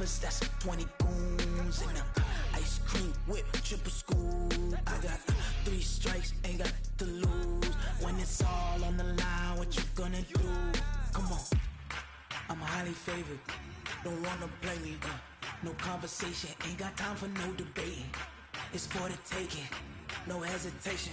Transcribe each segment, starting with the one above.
brothers, that's 20 goons. And ice cream whip, triple scoop. I got 3 strikes, ain't got to lose. When it's all on the line, what you gonna do? Come on, I'm highly favored. Don't wanna play me, no conversation. Ain't got time for no debating. It's for the taking, no hesitation.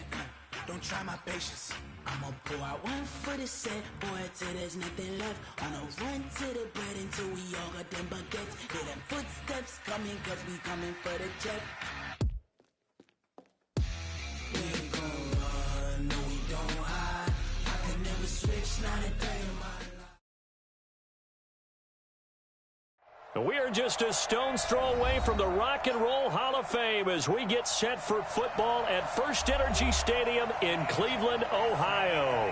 Don't try my patience. I'ma pour out one for the set, boy, till there's nothing left. On a run to the bread until we all got them baguettes. Hear them footsteps coming, cause we coming for the check. We ain't gon' run, no we don't hide. I can never switch, not a day in my life. We are just a stone's throw away from the Rock and Roll Hall of Fame as we get set for football at First Energy Stadium in Cleveland, Ohio.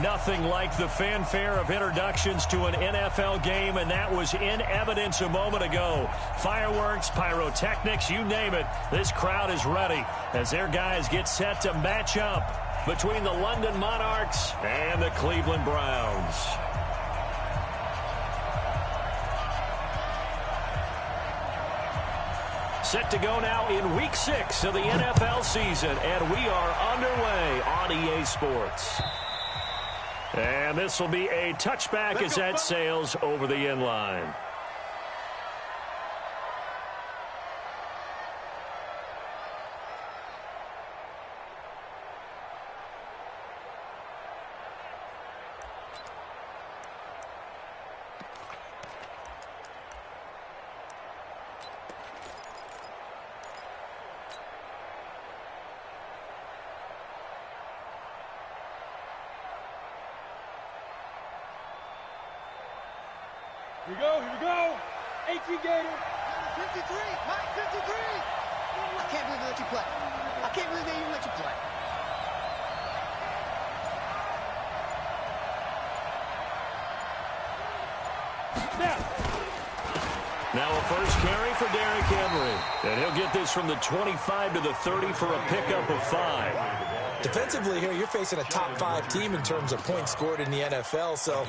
Nothing like the fanfare of introductions to an NFL game, and that was in evidence a moment ago. Fireworks, pyrotechnics, you name it. This crowd is ready as their guys get set to match up between the London Monarchs and the Cleveland Browns. Set to go now in Week 6 of the NFL season, and we are underway on EA Sports. And this will be a touchback as that sails over the end line. Here we go. 18 Gator. 53, Mike, 53. I can't believe they let you play. I can't believe they even let you play. Now a first carry for Derrick Henry. And he'll get this from the 25 to the 30 for a pickup of 5. Defensively here, you're facing a top 5 team in terms of points scored in the NFL. So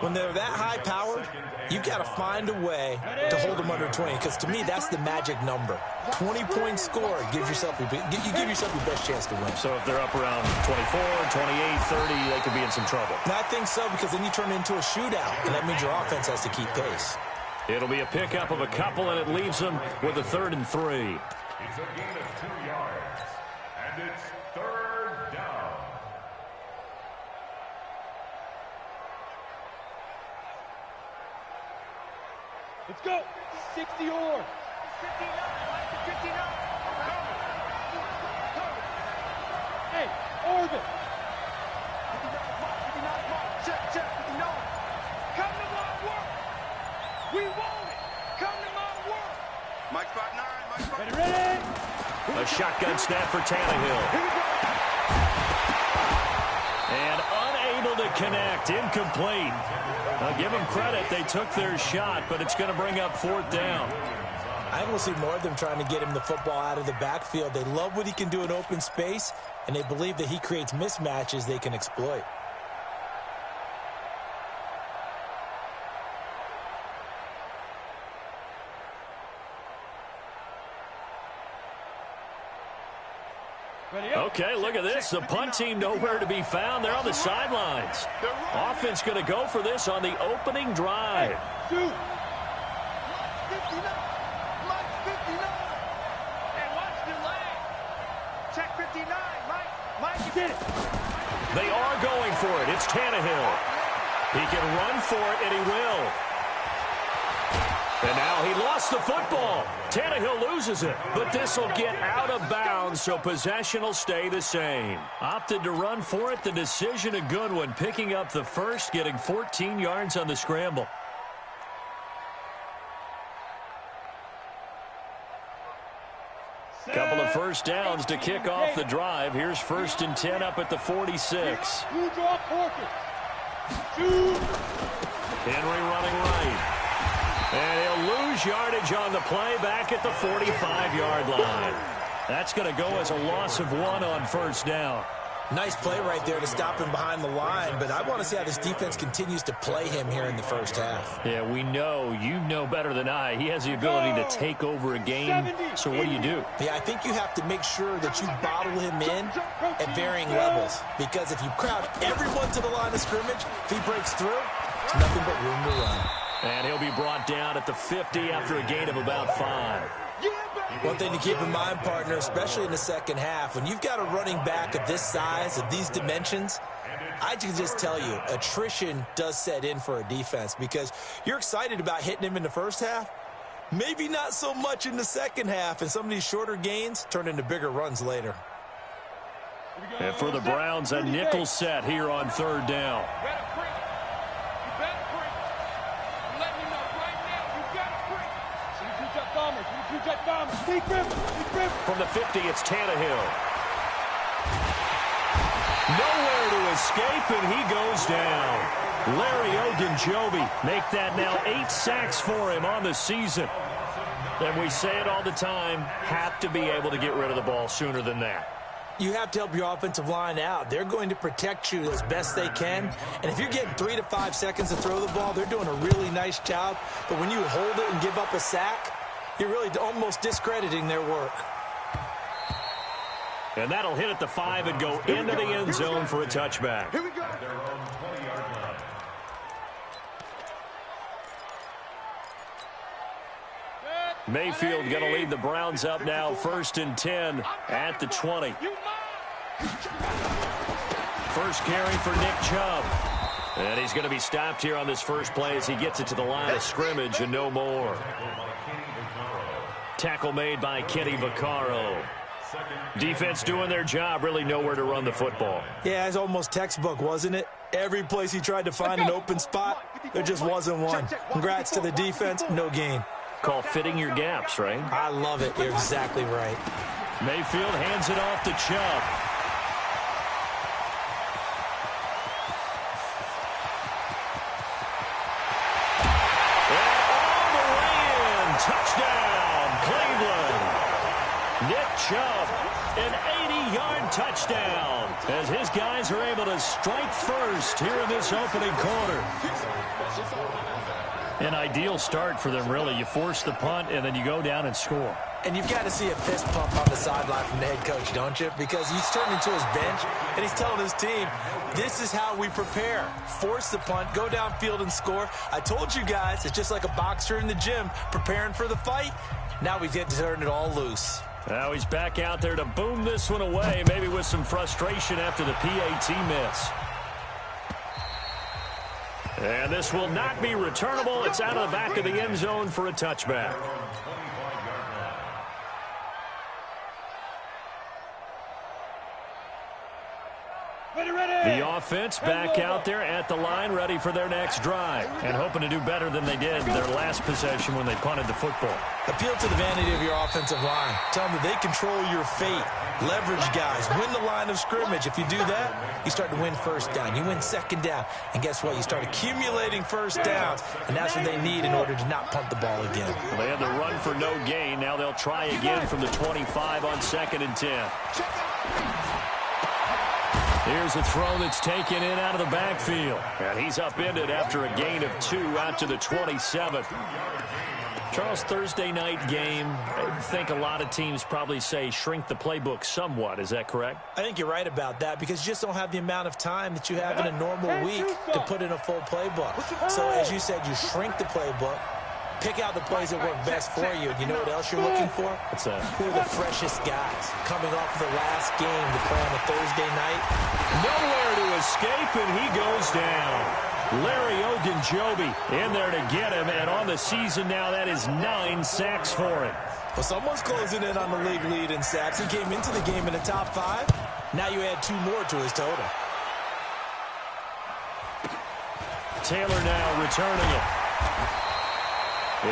when they're that high-powered, you've got to find a way to hold them under 20. Because to me, that's the magic number. 20 points scored gives yourself you give yourself your best chance to win. So if they're up around 24, 28, 30, they could be in some trouble. And I think so, because then you turn it into a shootout, and that means your offense has to keep pace. It'll be a pickup of a couple, and it leaves them with a 3rd and 3. It's a gain of 2 yards, and it's 3rd down. Let's go. 60 or. 59, 59. Hey, Orbit. 59, check, 59. Come to my work. We want it. Come to my work. Mike spot 9. Mike spot ready. A shotgun snap for Tannehill. And unable to connect. Incomplete. Now give them credit. They took their shot, but it's going to bring up 4th down. I think we'll see more of them trying to get him the football out of the backfield. They love what he can do in open space, and they believe that he creates mismatches they can exploit. Okay, look at this. The punt team nowhere to be found. They're on the sidelines. Offense going to go for this on the opening drive. Hey, 59. Mike 59. Hey, watch the leg. Check 59. Mike, you did it. They are going for it. It's Tannehill. He can run for it, and he will. And now he lost the football. Tannehill loses it, but this will get out of bounds, so possession will stay the same. Opted to run for it. The decision a good one, picking up the first, getting 14 yards on the scramble. Couple of first downs to kick off the drive. Here's 1st and 10 up at the 46. Henry running right. And he'll lose yardage on the play back at the 45-yard line. That's going to go as a loss of 1 on 1st down. Nice play right there to stop him behind the line, but I want to see how this defense continues to play him here in the first half. Yeah, we know, you know better than I, he has the ability to take over a game, so what do? Yeah, I think you have to make sure that you bottle him in at varying levels, because if you crowd everyone to the line of scrimmage, if he breaks through, it's nothing but room to run. And he'll be brought down at the 50 after a gain of about 5. One thing to keep in mind, partner, especially in the second half, when you've got a running back of this size, of these dimensions, I can just tell you, attrition does set in for a defense because you're excited about hitting him in the first half, maybe not so much in the second half, and some of these shorter gains turn into bigger runs later. And for the Browns, a nickel set here on 3rd down. From the 50, it's Tannehill. Nowhere to escape, and he goes down. Larry Ogunjobi make that now 8 sacks for him on the season. And we say it all the time, have to be able to get rid of the ball sooner than that. You have to help your offensive line out. They're going to protect you as best they can. And if you're getting 3 to 5 seconds to throw the ball, they're doing a really nice job. But when you hold it and give up a sack, you're really almost discrediting their work. And that'll hit at the 5 and go into the end zone for a touchback. Here we go. Mayfield going to lead the Browns up now, 1st and 10 at the 20. First carry for Nick Chubb. And he's going to be stopped here on this first play as he gets it to the line of scrimmage and no more. Tackle made by Kenny Vaccaro. Defense doing their job, really nowhere to run the football. Yeah, it's almost textbook, wasn't it? Every place he tried to find an open spot, there just wasn't one. Congrats to the defense, no gain. Call fitting your gaps, right? I love it. You're exactly right. Mayfield hands it off to Chubb. Touchdown, Cleveland. Nick Chubb, an 80-yard touchdown as his guys are able to strike first here in this opening quarter. An ideal start for them, really. You force the punt, and then you go down and score. And you've got to see a fist pump on the sideline from the head coach, don't you? Because he's turning to his bench, and he's telling his team, this is how we prepare. Force the punt, go downfield and score. I told you guys, it's just like a boxer in the gym preparing for the fight. Now we get to turn it all loose. Now he's back out there to boom this one away, maybe with some frustration after the PAT miss. And this will not be returnable. It's out of the back of the end zone for a touchback. The offense back out there at the line, ready for their next drive, and hoping to do better than they did their last possession when they punted the football. Appeal to the vanity of your offensive line. Tell them that they control your fate. Leverage guys. Win the line of scrimmage. If you do that, you start to win first down. You win second down. And guess what? You start accumulating first downs, and that's what they need in order to not punt the ball again. Well, they had the run for no gain. Now they'll try again from the 25 on 2nd and 10. Here's a throw that's taken in out of the backfield. And he's upended after a gain of 2 out to the 27. Charles, Thursday night game, I think a lot of teams probably say shrink the playbook somewhat. Is that correct? I think you're right about that because you just don't have the amount of time that you have in a normal week to put in a full playbook. So as you said, you shrink the playbook. Pick out the plays that work best for you. And you know what else you're looking for? What's that? Who are the freshest guys coming off the last game to play on a Thursday night? Nowhere to escape, and he goes down. Larry Ogunjobi in there to get him, and on the season now, that is 9 sacks for him. Well, someone's closing in on the league lead in sacks. He came into the game in the top 5. Now you add 2 more to his total. Taylor now returning it.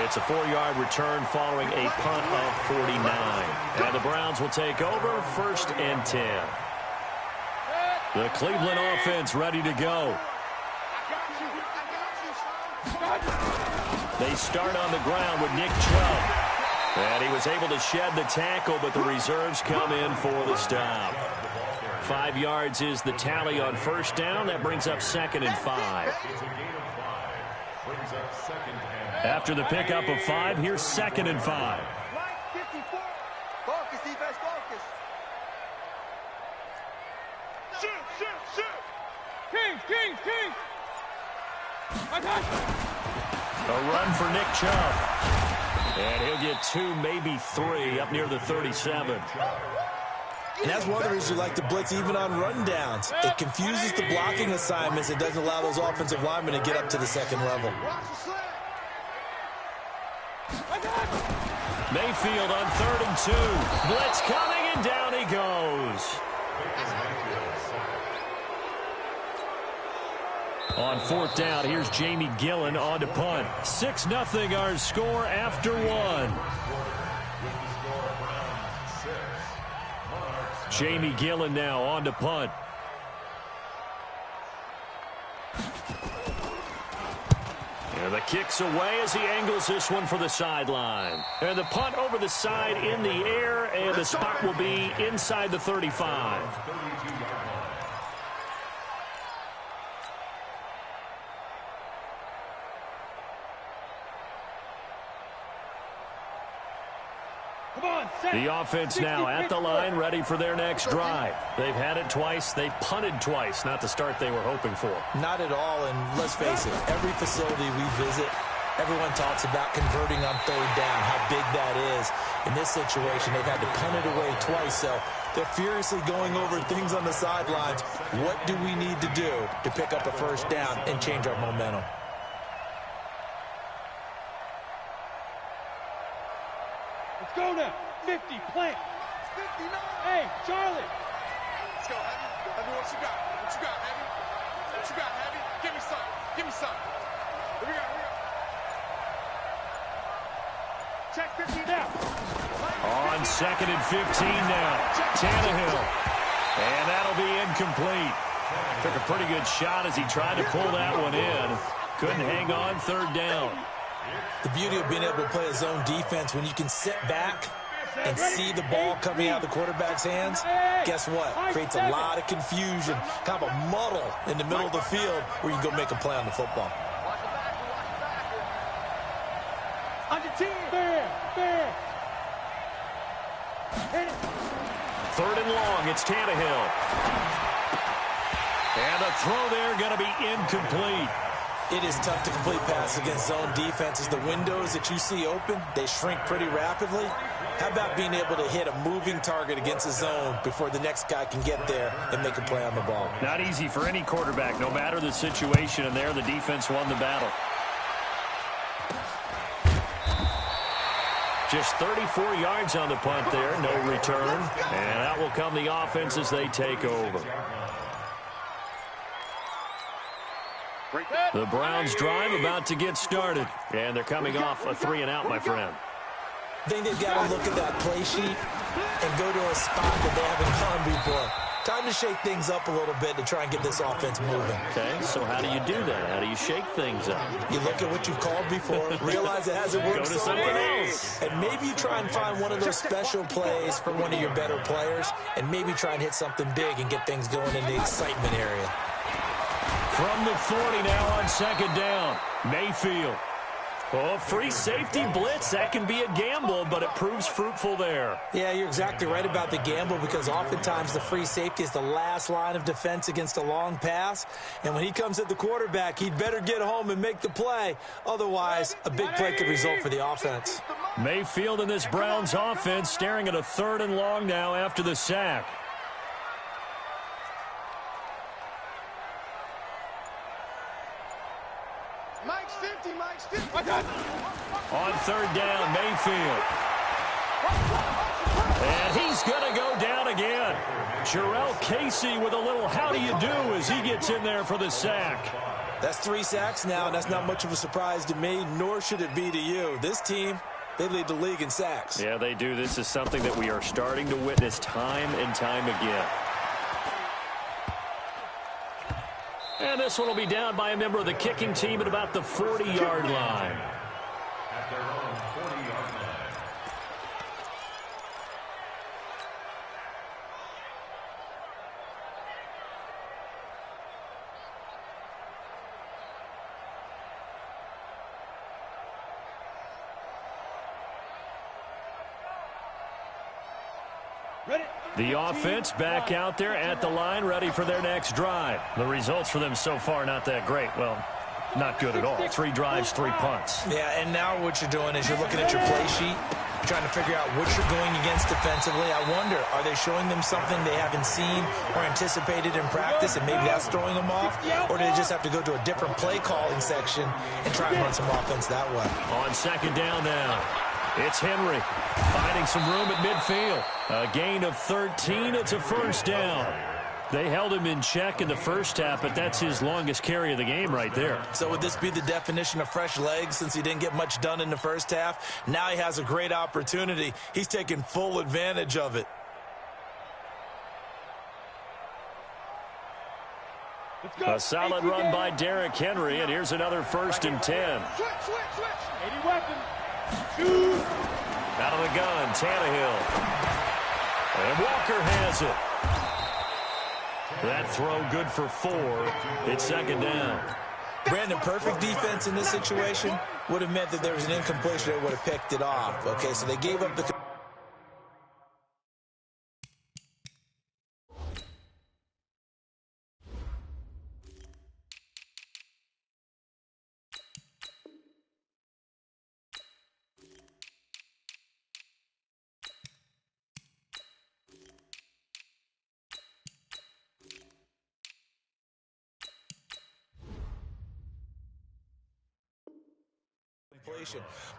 It's a 4-yard return following a punt of 49. And the Browns will take over 1st and 10. The Cleveland offense ready to go. They start on the ground with Nick Chubb. And he was able to shed the tackle, but the reserves come in for the stop. 5 yards is the tally on first down. That brings up 2nd and 5. After the pickup of 5, here's 2nd and 5. Focus, defense, focus. Shoot. Kings. A run for Nick Chubb. And he'll get 2, maybe 3, up near the 37. And that's one of the reasons you like to blitz even on rundowns. It confuses the blocking assignments. It doesn't allow those offensive linemen to get up to the second level. Mayfield on 3rd and 2. Blitz coming, and down he goes. On 4th down, here's Jamie Gillen on to punt. 6-0 our score after 1. Jamie Gillen now on to punt. And the kick's away as he angles this one for the sideline. And the punt over the side in the air, and the spot will be inside the 35. The offense now at the line, ready for their next drive. They've had it twice. They've punted twice. Not the start they were hoping for. Not at all, and let's face it, every facility we visit, everyone talks about converting on 3rd down, how big that is. In this situation, they've had to punt it away twice, so they're furiously going over things on the sidelines. What do we need to do to pick up a 1st down and change our momentum? Let's go now. 50, plant. 59. Hey, Charlie. Let's go, Heavy. Heavy, what you got? Heavy? What you got, Heavy? Give me some. Here we go. Check 50 now. On 2nd and 15 now. Tannehill. And that'll be incomplete. Took a pretty good shot as he tried to pull that one in. Couldn't hang on 3rd down. The beauty of being able to play a zone defense, when you can sit back and see the ball coming out of the quarterback's hands, guess what? Creates a lot of confusion, kind of a muddle in the middle of the field where you can go make a play on the football. On your team. There. 3rd and long, it's Tannehill. And the throw there going to be incomplete. It is tough to complete pass against zone defenses. The windows that you see open, they shrink pretty rapidly. How about being able to hit a moving target against a zone before the next guy can get there and make a play on the ball? Not easy for any quarterback, no matter the situation, and there the defense won the battle. Just 34 yards on the punt there, no return. And that will come the offense as they take over. The Browns drive about to get started. And they're coming off a 3-and-out, my friend. I think they've got to look at that play sheet and go to a spot that they haven't gone before. Time to shake things up a little bit to try and get this offense moving. Okay, so how do you do that? How do you shake things up? You look at what you've called before, realize it hasn't worked Go to something else. And maybe you try and find one of those special plays for one of your better players, and maybe try and hit something big and get things going in the excitement area. From the 40 now on 2nd down, Mayfield. Oh, free safety blitz. That can be a gamble, but it proves fruitful there. Yeah, you're exactly right about the gamble, because oftentimes the free safety is the last line of defense against a long pass. And when he comes at the quarterback, he'd better get home and make the play. Otherwise, a big play could result for the offense. Mayfield in this Browns offense staring at a 3rd and long now after the sack. Mike's 50. On 3rd down, Mayfield. And he's going to go down again. Jarrell Casey with a little how do you do as he gets in there for the sack. That's 3 sacks now, and that's not much of a surprise to me, nor should it be to you. This team, they lead the league in sacks. Yeah, they do. This is something that we are starting to witness time and time again. And this one will be down by a member of the kicking team at about the 40-yard line. At their own 40-yard line. The offense back out there at the line, ready for their next drive. The results for them so far not that great. Well, not good at all. 3 drives, 3 punts. Yeah, and now what you're doing is you're looking at your play sheet, trying to figure out what you're going against defensively. I wonder, are they showing them something they haven't seen or anticipated in practice, and maybe that's throwing them off? Or do they just have to go to a different play calling section and try and run some offense that way? On second down now, it's Henry finding some room at midfield. A gain of 13. It's a first down. They held him in check in the first half, but that's his longest carry of the game right there. So would this be the definition of fresh legs since he didn't get much done in the first half? Now he has a great opportunity. He's taking full advantage of it. A solid run by Derrick Henry, and here's another 1st and 10. Switch. 80 weapons. Out of the gun, Tannehill. And Walker has it. That throw good for 4. It's second down. Brandon, perfect defense in this situation would have meant that there was an incompletion that would have picked it off. Okay, so they gave up the...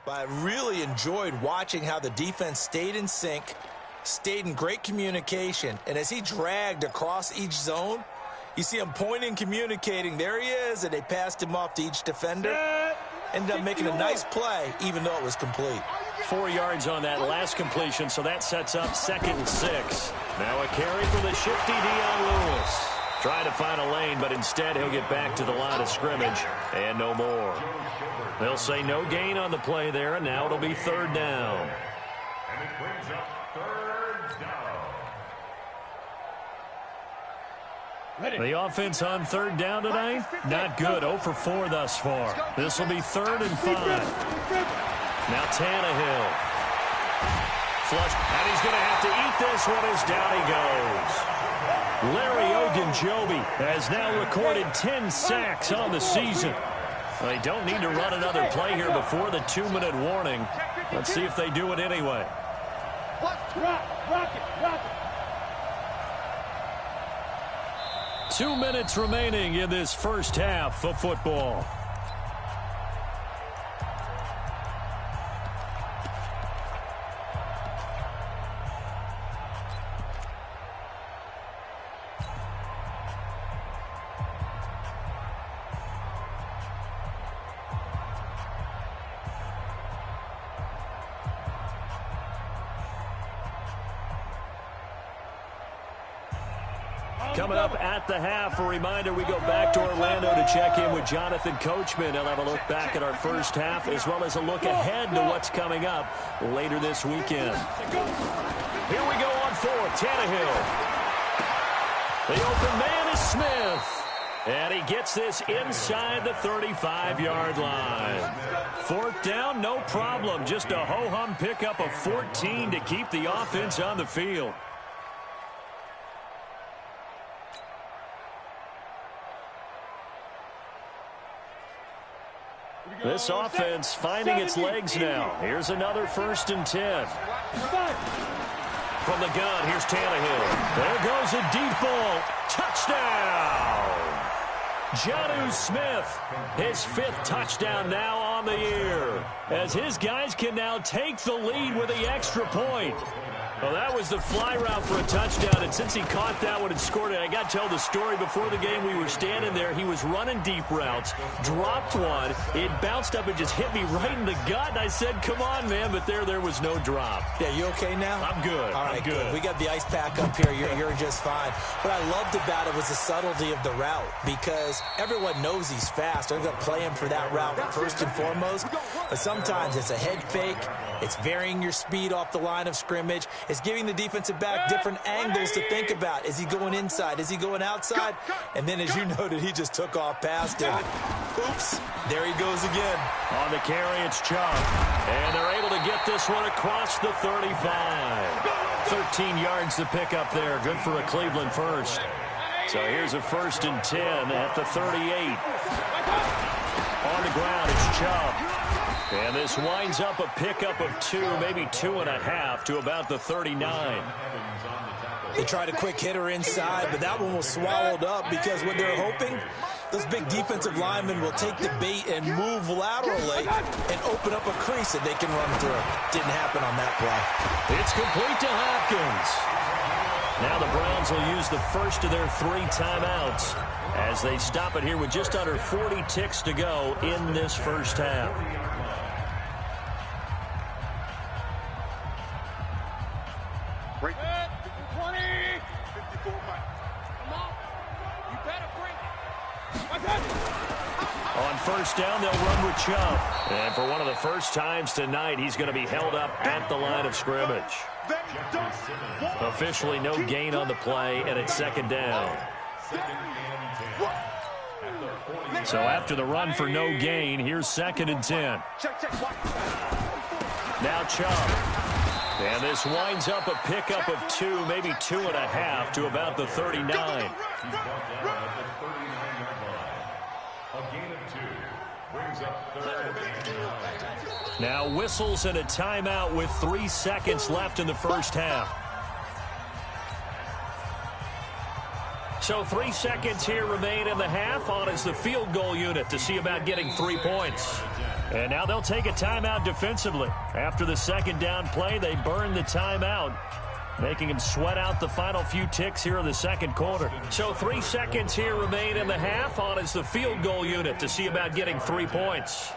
But I really enjoyed watching how the defense stayed in sync, stayed in great communication, and as he dragged across each zone, you see him pointing, communicating. There he is, and they passed him off to each defender. Ended up making a nice play, even though it was complete. 4 yards on that last completion, so that sets up 2nd and 6. Now a carry for the shifty Dion Lewis. Trying to find a lane, but instead he'll get back to the line of scrimmage and no more. They'll say no gain on the play there, and now it'll be 3rd down. And it brings up 3rd down. The offense on 3rd down tonight, not good. 0 for 4 thus far. This will be 3rd and 5. Now Tannehill. Flush, and he's going to have to eat this one as down he goes. Larry Ogunjobi has now recorded 10 sacks on the season. They don't need to run another play here before the 2-minute warning. Let's see if they do it anyway. Rock it. 2 minutes remaining in this first half of football. Coming up at the half, a reminder, we go back to Orlando to check in with Jonathan Coachman. He'll have a look back at our first half as well as a look ahead to what's coming up later this weekend. Here we go on 4th, Tannehill. The open man is Smith. And he gets this inside the 35-yard line. 4th down, no problem. Just a ho-hum pickup of 14 to keep the offense on the field. This offense finding its legs now. Here's another 1st and 10. From the gun, here's Tannehill. There goes a deep ball. Touchdown! Jonnu Smith, his 5th touchdown now on the year, as his guys can now take the lead with the extra point. Well, that was the fly route for a touchdown, and since he caught that one and scored it, I got to tell the story. Before the game, we were standing there. He was running deep routes, dropped one. It bounced up and just hit me right in the gut, and I said, come on, man, but there was no drop. Yeah, you okay now? I'm good. All right, I'm good. We got the ice pack up here. You're just fine. What I loved about it was the subtlety of the route, because everyone knows he's fast. They're going to play him for that route first and foremost, but sometimes it's a head fake. It's varying your speed off the line of scrimmage. It's giving the defensive back different angles to think about. Is he going inside? Is he going outside? And then, as you noted, he just took off past him. Oops, there he goes again. On the carry, it's Chubb. And they're able to get this one across the 35. 13 yards to pick up there. Good for a Cleveland first. So here's a 1st and 10 at the 38. On the ground, it's Chubb. And this winds up a pickup of 2, maybe 2.5 to about the 39. They tried a quick hitter inside, but that one was swallowed up because what they're hoping, those big defensive linemen will take the bait and move laterally and open up a crease that they can run through. Didn't happen on that play. It's complete to Hopkins. Now the Browns will use the first of their 3 timeouts as they stop it here with just under 40 ticks to go in this first half. Break. 20. 54 Mike. Come on. You better bring it. On first down, they'll run with Chubb. And for one of the first times tonight, he's going to be held up at the line of scrimmage. Officially no gain on the play, and it's 2nd down. So after the run for no gain, here's 2nd and 10. Now Chubb. And this winds up a pickup of 2, maybe 2.5 to about the 39. Now whistles and a timeout with 3 seconds left in the first half. So 3 seconds here remain in the half. On is the field goal unit to see about getting 3 points. And now they'll take a timeout defensively. After the 2nd down play, they burn the timeout, making them sweat out the final few ticks here in the 2nd quarter. So 3 seconds here remain in the half. On is the field goal unit to see about getting 3 points.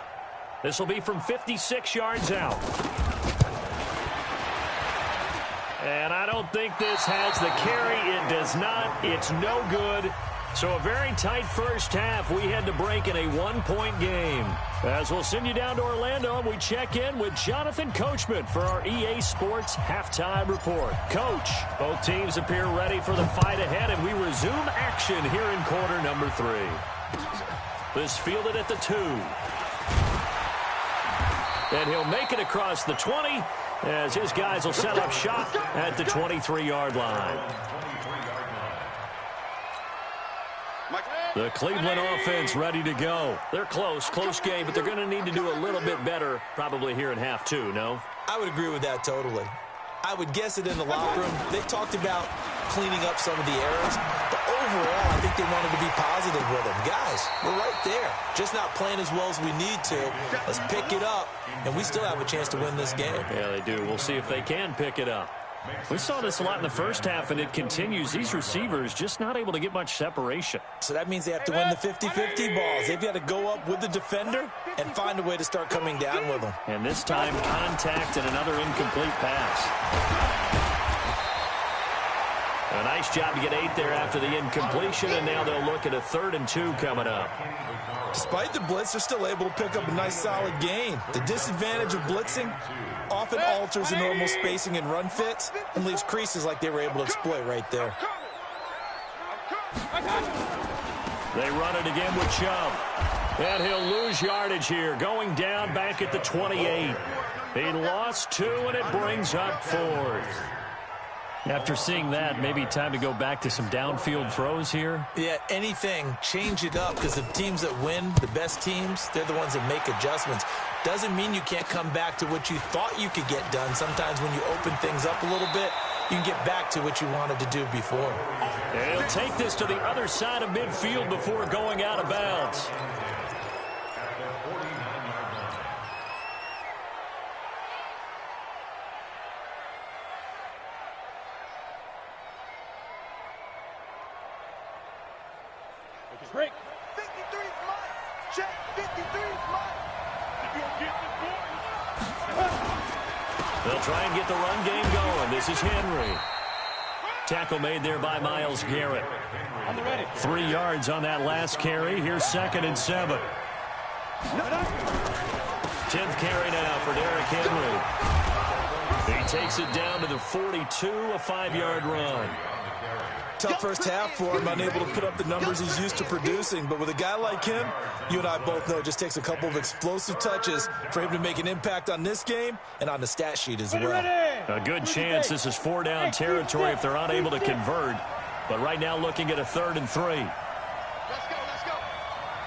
This will be from 56 yards out. And I don't think this has the carry. It does not. It's no good. So a very tight first half. We had to break in a 1-point game. As we'll send you down to Orlando, and we check in with Jonathan Coachman for our EA Sports Halftime Report. Coach, both teams appear ready for the fight ahead, and we resume action here in quarter number 3. This fielded at the 2. And he'll make it across the 20 as his guys will set up shop at the 23-yard line. The Cleveland offense ready to go. They're close game, but they're going to need to do a little bit better probably here in half 2, no? I would agree with that totally. I would guess it in the locker room. They talked about cleaning up some of the errors, but overall, I think they wanted to be positive with them. Guys, we're right there. Just not playing as well as we need to. Let's pick it up, and we still have a chance to win this game. Yeah, they do. We'll see if they can pick it up. We saw this a lot in the first half, and it continues. These receivers just not able to get much separation. So that means they have to win the 50-50 balls. They've got to go up with the defender and find a way to start coming down with them. And this time, contact and another incomplete pass. A nice job to get 8 there after the incompletion, and now they'll look at a 3rd and 2 coming up. Despite the blitz, they're still able to pick up a nice solid gain. The disadvantage of blitzing often alters the normal spacing and run fits and leaves creases like they were able to exploit right there. They run it again with Chubb. And he'll lose yardage here, going down back at the 28. He lost 2, and it brings up 4th. After seeing that, maybe time to go back to some downfield throws here. Yeah, anything. Change it up, because the teams that win, the best teams, they're the ones that make adjustments. Doesn't mean you can't come back to what you thought you could get done. Sometimes when you open things up a little bit, you can get back to what you wanted to do before. And he'll take this to the other side of midfield before going out of bounds. Break. 53 is mine. Check. 53 is mine. If you don't get this boy. They'll try and get the run game going. This is Henry. Tackle made there by Myles Garrett. 3 yards on that last carry. Here's 2nd and 7. 10th carry now for Derrick Henry. He takes it down to the 42, a 5-yard run. Tough first half for him, unable to put up the numbers he's used to producing. But with a guy like him, you and I both know it just takes a couple of explosive touches for him to make an impact on this game and on the stat sheet as well. A good chance this is 4-down territory if they're unable to convert. But right now looking at a 3rd and 3. Let's go, let's go.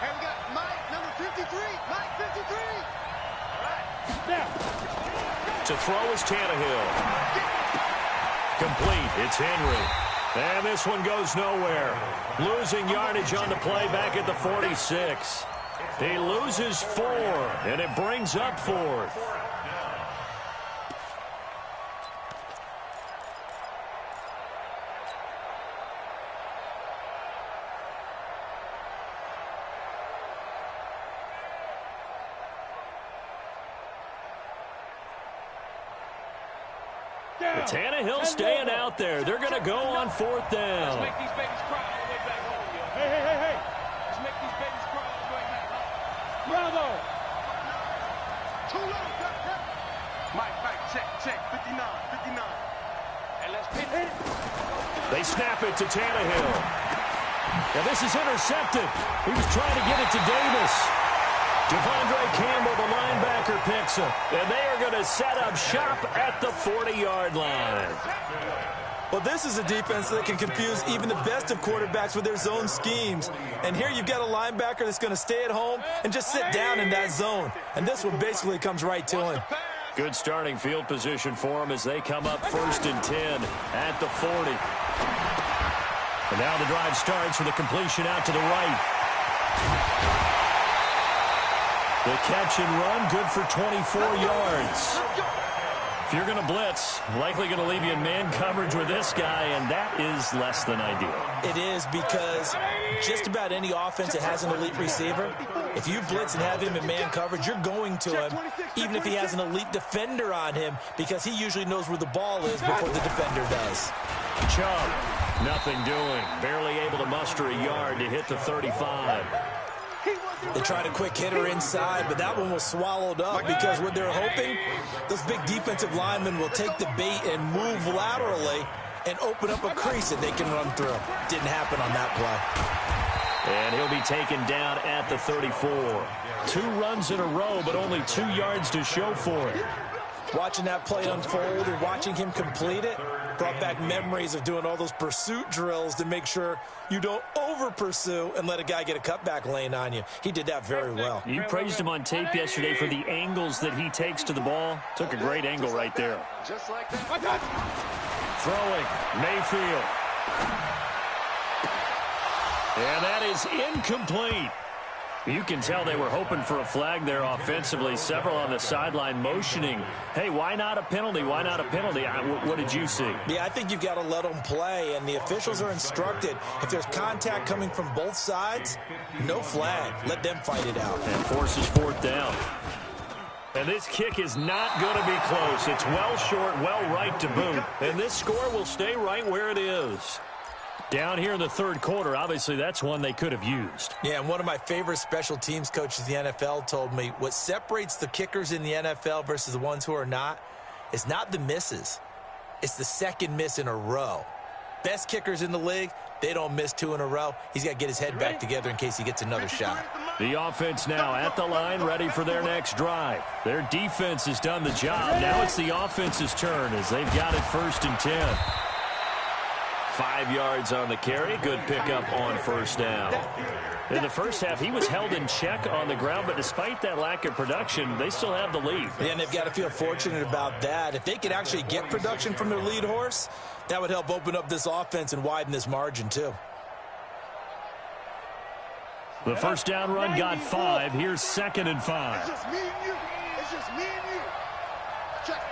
Here we got Mike, number 53. Mike, 53. All right. Now. To throw is Tannehill. Complete. It's Henry. And this one goes nowhere. Losing yardage on the play back at the 46. He loses 4, and it brings up 4th. Tannehill staying out there. They're going to go on 4th down. Let's make these babies cry all the way back home, yo. Hey. Let's make these babies cry all the way back home. Bravo. Too low. Mike, check. 59. And let's pin it. They snap it to Tannehill. Now this is intercepted. He was trying to get it to Davis. Devondre Campbell, the linebacker, picks it. And they are going to set up shop at the 40-yard line. Well, this is a defense that can confuse even the best of quarterbacks with their zone schemes. And here you've got a linebacker that's going to stay at home and just sit down in that zone. And this one basically comes right to him. Good starting field position for them as they come up 1st and 10 at the 40. And now the drive starts with a completion out to the right. The catch and run, good for 24 yards. If you're going to blitz, likely going to leave you in man coverage with this guy, and that is less than ideal. It is, because just about any offense that has an elite receiver, if you blitz and have him in man coverage, you're going to him, even if he has an elite defender on him, because he usually knows where the ball is before the defender does. Chubb, nothing doing. Barely able to muster a yard to hit the 35. They tried a quick hitter inside, but that one was swallowed up because what they're hoping, those big defensive linemen will take the bait and move laterally and open up a crease that they can run through. Didn't happen on that play. And he'll be taken down at the 34. 2 runs in a row, but only 2 yards to show for it. Watching that play unfold and watching him complete it brought back memories of doing all those pursuit drills to make sure you don't over-pursue and let a guy get a cutback lane on you. He did that very well. You praised him on tape yesterday for the angles that he takes to the ball. Took a great angle right there. Just like that. Throwing, Mayfield. And that is incomplete. You can tell they were hoping for a flag there offensively. Several on the sideline motioning. Hey, why not a penalty? Why not a penalty? What did you see? Yeah, I think you've got to let them play, and the officials are instructed. If there's contact coming from both sides, no flag. Let them fight it out. And forces 4th down. And this kick is not going to be close. It's well short, well right to boot. And this score will stay right where it is. Down here in the 3rd quarter, obviously that's one they could have used. Yeah, and one of my favorite special teams coaches in the NFL told me what separates the kickers in the NFL versus the ones who are not is not the misses. It's the second miss in a row. Best kickers in the league, they don't miss 2 in a row. He's got to get his head back together in case he gets another shot. The offense now at the line, ready for their next drive. Their defense has done the job. Now it's the offense's turn as they've got it 1st and 10. 5 yards on the carry. Good pickup on 1st down. In the first half, he was held in check on the ground, but despite that lack of production, they still have the lead. Yeah, and they've got to feel fortunate about that. If they could actually get production from their lead horse, that would help open up this offense and widen this margin, too. The 1st down run got 5. Here's 2nd and 5. It's just me and you. It's just me and you. Check.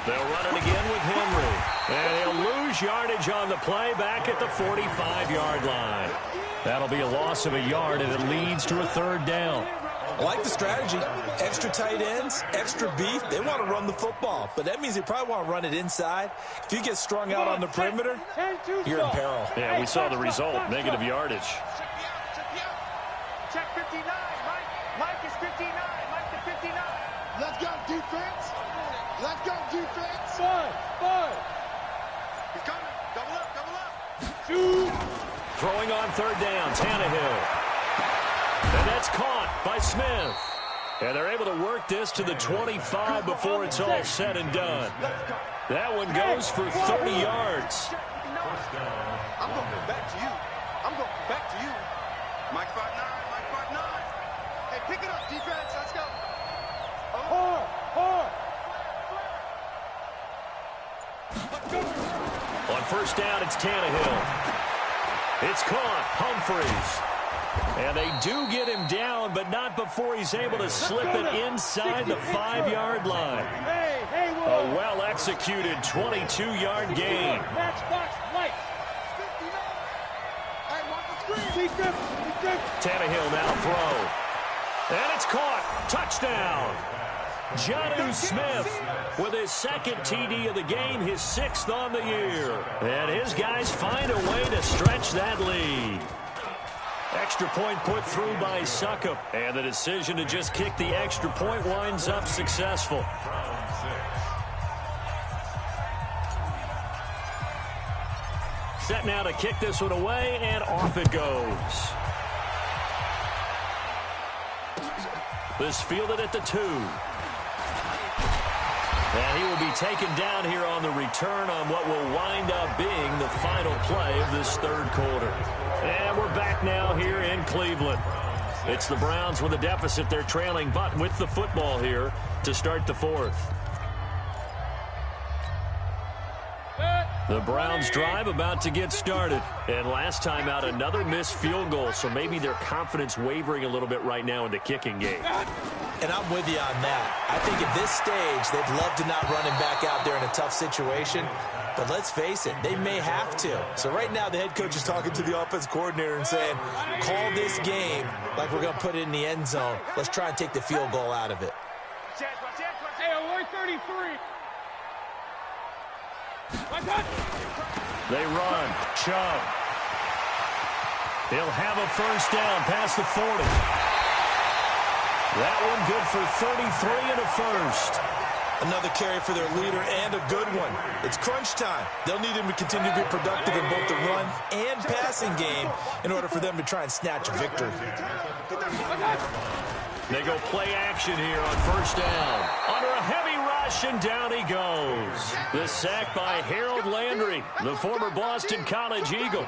They'll run it again with Henry. And he'll lose yardage on the play back at the 45-yard line. That'll be a loss of a yard, and it leads to a 3rd down. I like the strategy. Extra tight ends, extra beef. They want to run the football, but that means they probably want to run it inside. If you get strung out on the perimeter, you're in peril. Yeah, we saw the result, negative yardage. Check 59. Mike is 59. Mike to 59. Let's go, defense. Let's go, defense. Five. He's coming. Double up, double up. Shoot. Throwing on third down, Tannehill. And that's caught by Smith. And they're able to work this to the 25 before it's all said and done. That one goes for 30 yards. I'm going back to you. I'm going back to you. Mike 5'9", Mike 5'9". Hey, pick it up, defense. Let's go. Hard, hard. On first down, it's Tannehill. It's caught. Humphreys. And they do get him down, but not before he's able to slip it inside the 5-yard line. A well-executed 22-yard gain. Tannehill now throw. And it's caught. Touchdown. Jonnu Smith with his second TD of the game, his 6th on the year. And his guys find a way to stretch that lead. Extra point put through by Succop. And the decision to just kick the extra point winds up successful. Set now to kick this one away, and off it goes. This fielded at the 2. And he will be taken down here on the return on what will wind up being the final play of this third quarter. And we're back now here in Cleveland. It's the Browns with a deficit. They're trailing, but with the football here to start the fourth. The Browns drive about to get started. And last time out, another missed field goal, so maybe their confidence wavering a little bit right now in the kicking game. And I'm with you on that. I think at this stage, they'd love to not run him back out there in a tough situation. But let's face it, they may have to. So right now, the head coach is talking to the offense coordinator and saying, call this game like we're going to put it in the end zone. Let's try and take the field goal out of it. Hey, we're 33. They run. Chubb. He'll have a first down past the 40. That one good for 33 and a first. Another carry for their leader and a good one. It's crunch time. They'll need him to continue to be productive in both the run and passing game in order for them to try and snatch a victory. They go play action here on first down. Under a heavy rush, and down he goes. The sack by Harold Landry, the former Boston College Eagle.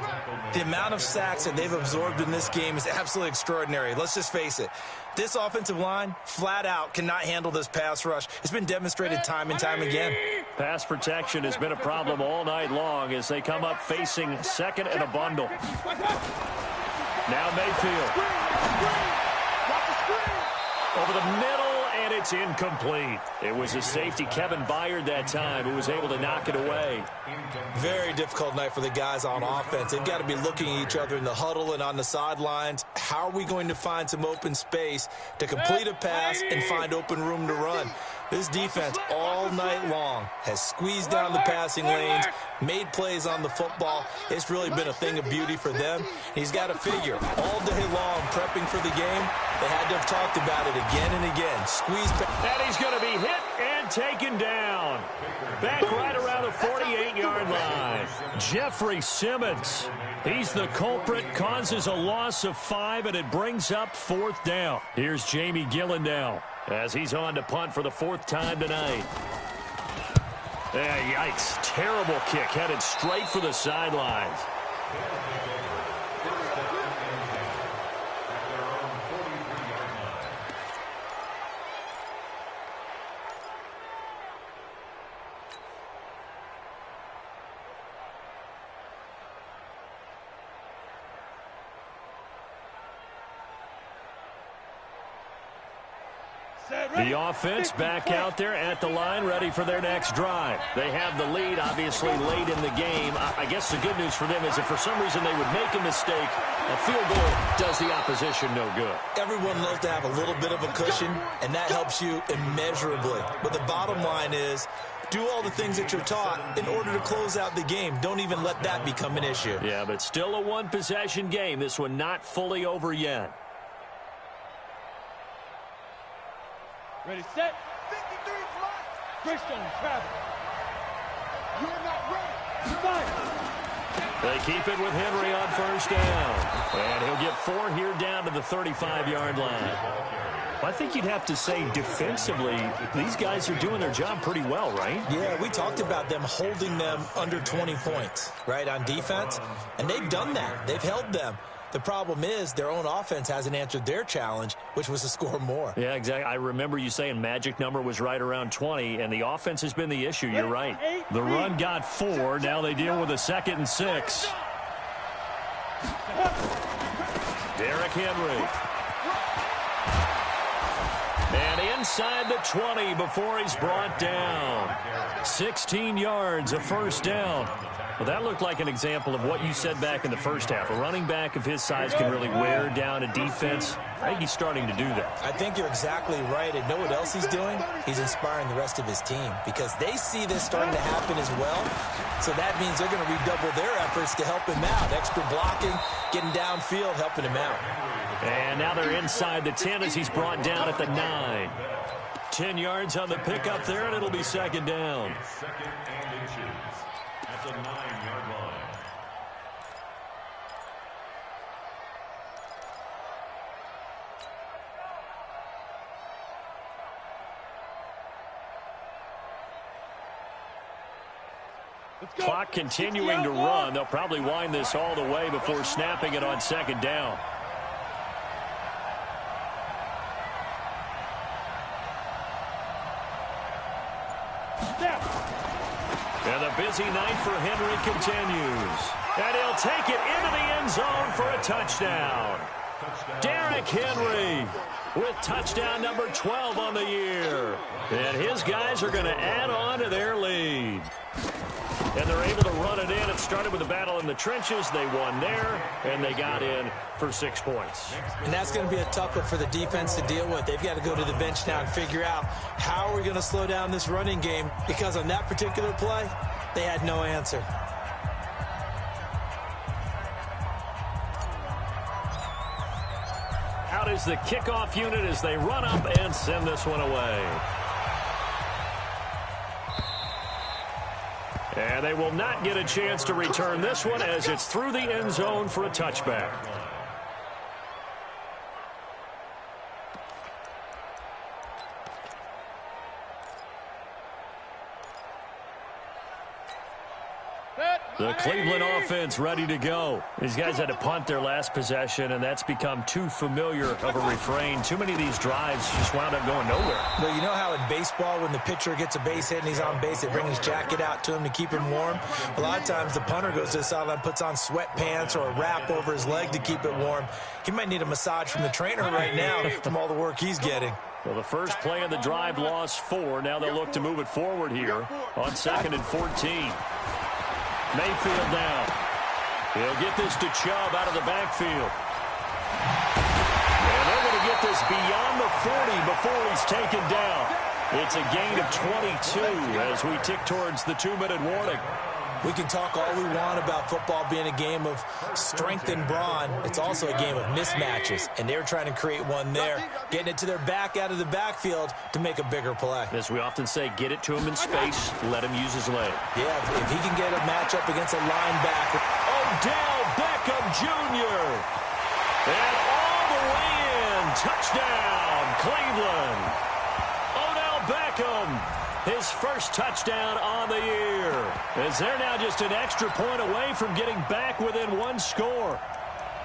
The amount of sacks that they've absorbed in this game is absolutely extraordinary. Let's just face it. This offensive line, flat out, cannot handle this pass rush. It's been demonstrated time and time again. Pass protection has been a problem all night long as they come up facing second and a bundle. Now Mayfield. Over the middle, and it's incomplete. It was a safety, Kevin Byard, that time, who was able to knock it away. Very difficult night for the guys on offense. They've got to be looking at each other in the huddle and on the sidelines. How are we going to find some open space to complete a pass and find open room to run? This defense all night long has squeezed down the passing lanes, made plays on the football. It's really been a thing of beauty for them. He's got to figure all day long prepping for the game. They had to have talked about it again and again. Squeeze pass. And he's going to be hit and taken down. Back right around the 48-yard line. Jeffrey Simmons. He's the culprit, causes a loss of 5, and it brings up fourth down. Here's Jamie Gillen now as he's on to punt for the 4th time tonight. Yikes. Terrible kick headed straight for the sidelines. The offense back out there at the line, ready for their next drive. They have the lead, obviously, late in the game. I guess the good news for them is if for some reason they would make a mistake, a field goal does the opposition no good. Everyone loves to have a little bit of a cushion, and that helps you immeasurably. But the bottom line is, do all the things that you're taught in order to close out the game. Don't even let that become an issue. Yeah, but still a one-possession game. This one not fully over yet. Ready, set. 53 flight. Greystone, travel. You're not ready. Fire. They keep it with Henry on first down. And he'll get 4 here down to the 35-yard line. I think you'd have to say defensively, these guys are doing their job pretty well, right? Yeah, we talked about them holding them under 20 points, right, on defense. And they've done that. They've held them. The problem is their own offense hasn't answered their challenge, which was to score more. Yeah, exactly. I remember you saying magic number was right around 20, and the offense has been the issue. You're right. The run got 4. Now they deal with a 2nd and 6. Derrick Henry. And inside the 20 before he's brought down. 16 yards, a first down. Well, that looked like an example of what you said back in the first half. A running back of his size can really wear down a defense. I think he's starting to do that. I think you're exactly right. And know what else he's doing? He's inspiring the rest of his team because they see this starting to happen as well. So that means they're going to redouble their efforts to help him out. Extra blocking, getting downfield, helping him out. And now they're inside the 10 as he's brought down at the 9. 10 yards on the pickup there, and it'll be 2nd down. 2nd and inches at the 9-yard line. Clock continuing to run. They'll probably wind this all the way before snapping it on 2nd down. And the busy night for Henry continues. And he'll take it into the end zone for a touchdown. Derrick Henry with touchdown number 12 on the year. And his guys are going to add on to their lead. And they're able to run it in. It started with a battle in the trenches. They won there, and they got in for 6 points. And that's going to be a tough one for the defense to deal with. They've got to go to the bench now and figure out how are we going to slow down this running game, because on that particular play, they had no answer. Out is the kickoff unit as they run up and send this one away. And they will not get a chance to return this one as it's through the end zone for a touchback. The Cleveland offense ready to go. These guys had to punt their last possession, and that's become too familiar of a refrain. Too many of these drives just wound up going nowhere. Well, you know how in baseball when the pitcher gets a base hit and he's on base, they bring his jacket out to him to keep him warm? A lot of times the punter goes to the sideline, puts on sweatpants or a wrap over his leg to keep it warm. He might need a massage from the trainer right now from all the work he's getting. Well, the first play of the drive lost 4. Now they'll look to move it forward here on 2nd and 14. Mayfield now. He'll get this to Chubb out of the backfield. And they're going to get this beyond the 40 before he's taken down. It's a gain of 22 as we tick towards the 2-minute warning. We can talk all we want about football being a game of strength and brawn. It's also a game of mismatches, and they're trying to create one there, getting it to their back out of the backfield to make a bigger play. As we often say, get it to him in space, let him use his leg. Yeah, if he can get a matchup against a linebacker. Odell Beckham Jr. And all the way in. Touchdown, Cleveland. Odell Beckham. His first touchdown on the year. As they're now just an extra point away from getting back within 1 score.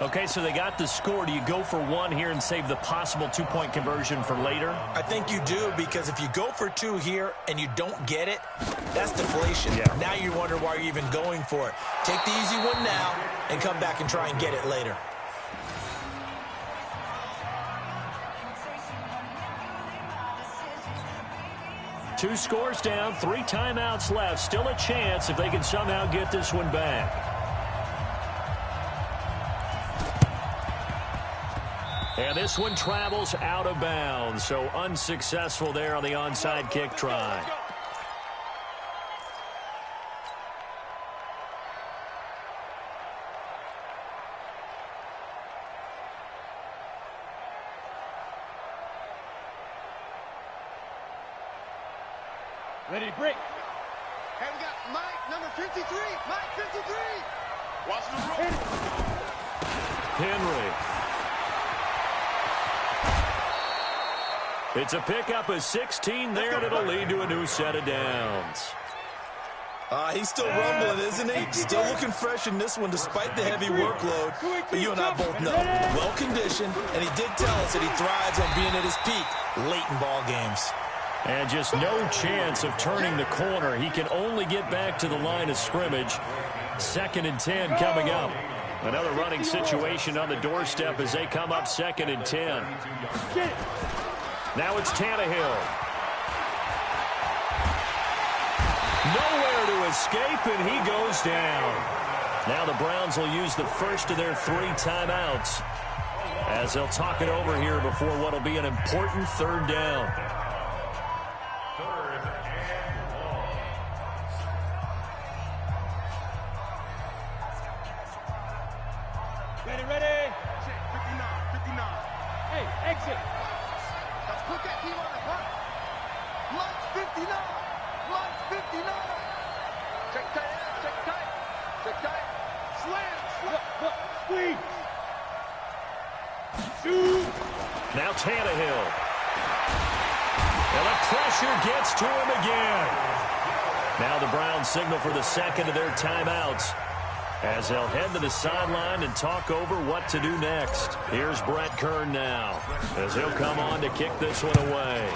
Okay, so they got the score. Do you go for 1 here and save the possible 2-point conversion for later? I think you do, because if you go for 2 here and you don't get it, that's deflation. Yeah. Now you wonder why you're even going for it. Take the easy one now and come back and try and get it later. Two scores down, 3 timeouts left. Still a chance if they can somehow get this one back. And this one travels out of bounds, so unsuccessful there on the onside kick try. Ready, break. Hey, we got Mike, number 53. Mike, 53. Henry. It's a pickup of 16 there, and it'll lead to a new set of downs. He's still rumbling, isn't he? Still looking fresh in this one despite the heavy workload. But you and I both know, well-conditioned, and he did tell us that he thrives on being at his peak late in ball games. And just no chance of turning the corner. He can only get back to the line of scrimmage. 2nd and 10 coming up. Another running situation on the doorstep as they come up 2nd and 10. Now it's Tannehill. Nowhere to escape, and he goes down. Now the Browns will use the first of their 3 timeouts as they'll talk it over here before what will be an important 3rd down. Ready. 59. Hey, exit. Let's put that team on the front. Lunch 59. Check tight. Slam. Squeeze. Shoot. Now Tannehill. And the pressure gets to him again. Now the Browns signal for the 2nd of their timeouts as they'll head to the sideline and talk over what to do next. Here's Brett Kern now as he'll come on to kick this one away.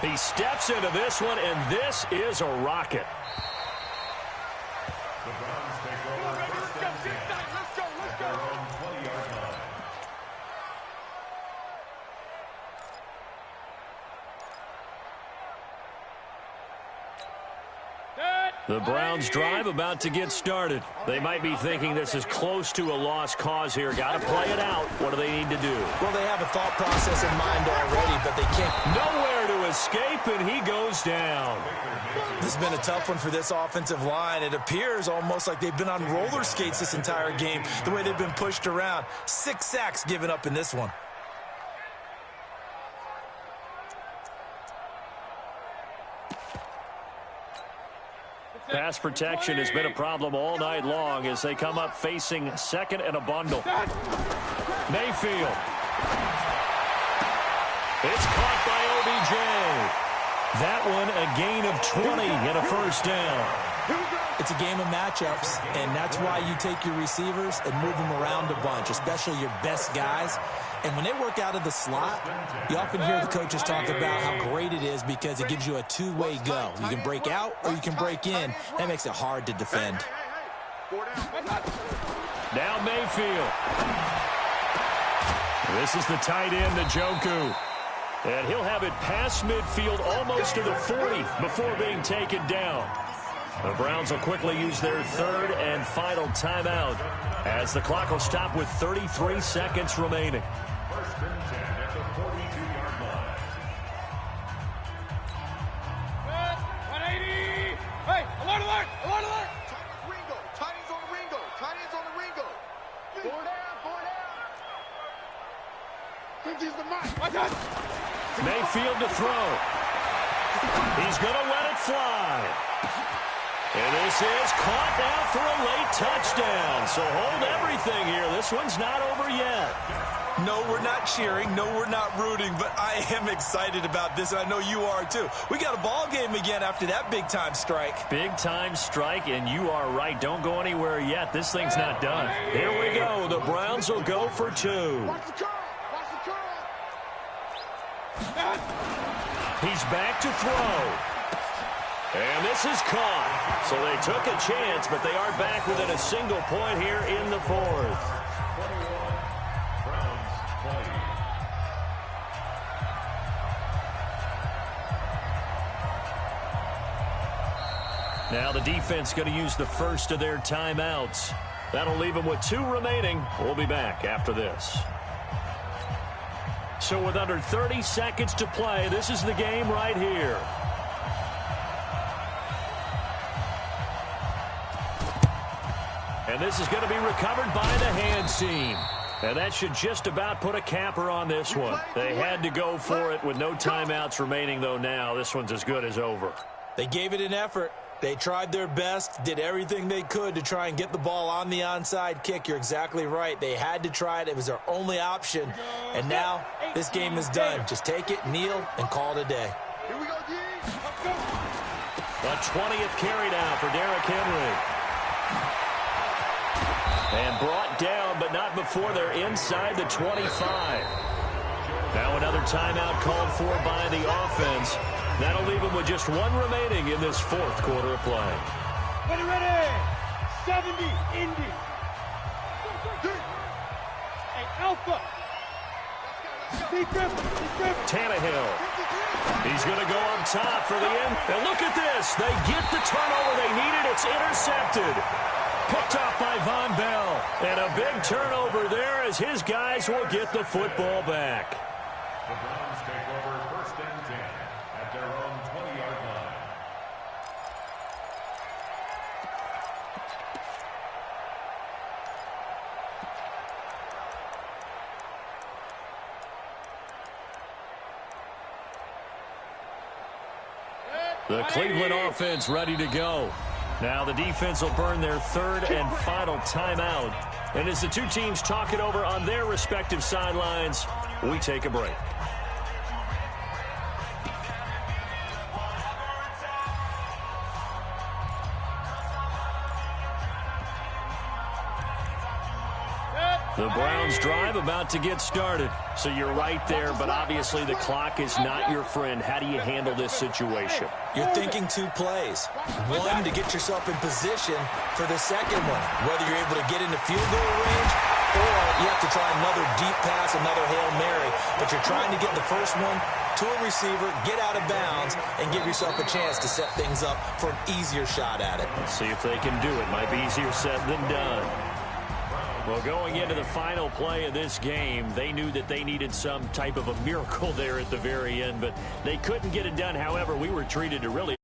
He steps into this one, and this is a rocket. The Browns take over first and 10 at their own 20-yard line. The Browns drive about to get started. They might be thinking this is close to a lost cause here. Got to play it out. What do they need to do? Well, they have a thought process in mind already, but they can't. Nowhere to escape, and he goes down. This has been a tough one for this offensive line. It appears almost like they've been on roller skates this entire game, the way they've been pushed around. 6 sacks given up in this one. Pass protection has been a problem all night long as they come up facing 2nd and a bundle. Mayfield. It's caught by OBJ. That one a gain of 20 and a 1st down. It's a game of matchups, and that's why you take your receivers and move them around a bunch, especially your best guys. And when they work out of the slot, you often hear the coaches talk about how great it is because it gives you a two-way go. You can break out or you can break in. That makes it hard to defend. Now Mayfield. This is the tight end, Njoku. And he'll have it past midfield almost to the 40 before being taken down. The Browns will quickly use their 3rd and final timeout as the clock will stop with 33 seconds remaining. 1st and 10 at the 42-yard line. 180. Hey, alert. Tight ends on the Ringo. Four down. He's the mark. Mayfield to throw. He's going to let it fly. And this is caught now for a late touchdown. So hold everything here. This one's not over yet. No, we're not cheering. No, we're not rooting. But I am excited about this, and I know you are too. We got a ball game again after that big-time strike. Big-time strike, and you are right. Don't go anywhere yet. This thing's not done. Here we go. The Browns will go for 2. Watch the curl. He's back to throw. And this is caught. So they took a chance, but they are back within a single point here in the 4th. 21, Browns 20. Now the defense going to use the first of their timeouts. That'll leave them with 2 remaining. We'll be back after this. So with under 30 seconds to play, this is the game right here. And this is going to be recovered by the hands team. And that should just about put a capper on this one. They had to go for it with no timeouts remaining, though now. This one's as good as over. They gave it an effort. They tried their best, did everything they could to try and get the ball on the onside kick. You're exactly right. They had to try it. It was their only option. And now this game is done. Just take it, kneel, and call it a day. Here we go, D. Let's go. The 20th carry now for Derrick Henry. And brought down, but not before they're inside the 25. Now another timeout called for by the offense. That'll leave them with just one remaining in this fourth quarter of play. Ready. 70, Indy. Hey, Alpha. Secret. Tannehill. He's going to go up top for the end. And look at this. They get the turnover they needed. It's intercepted. Picked off by Von Bell. And a big turnover there as his guys will get the football back. The Browns take over first and 10 at their own 20-yard line. The Cleveland offense ready to go. Now the defense will burn their third and final timeout. And as the two teams talk it over on their respective sidelines, we take a break. The Browns drive about to get started. So you're right there, but obviously the clock is not your friend. How do you handle this situation? You're thinking two plays. One, to get yourself in position for the second one, whether you're able to get into field goal range or you have to try another deep pass, another Hail Mary. But you're trying to get the first one to a receiver, get out of bounds, and give yourself a chance to set things up for an easier shot at it. See if they can do it. Might be easier said than done. Well, going into the final play of this game, they knew that they needed some type of a miracle there at the very end, but they couldn't get it done. However, we were treated to really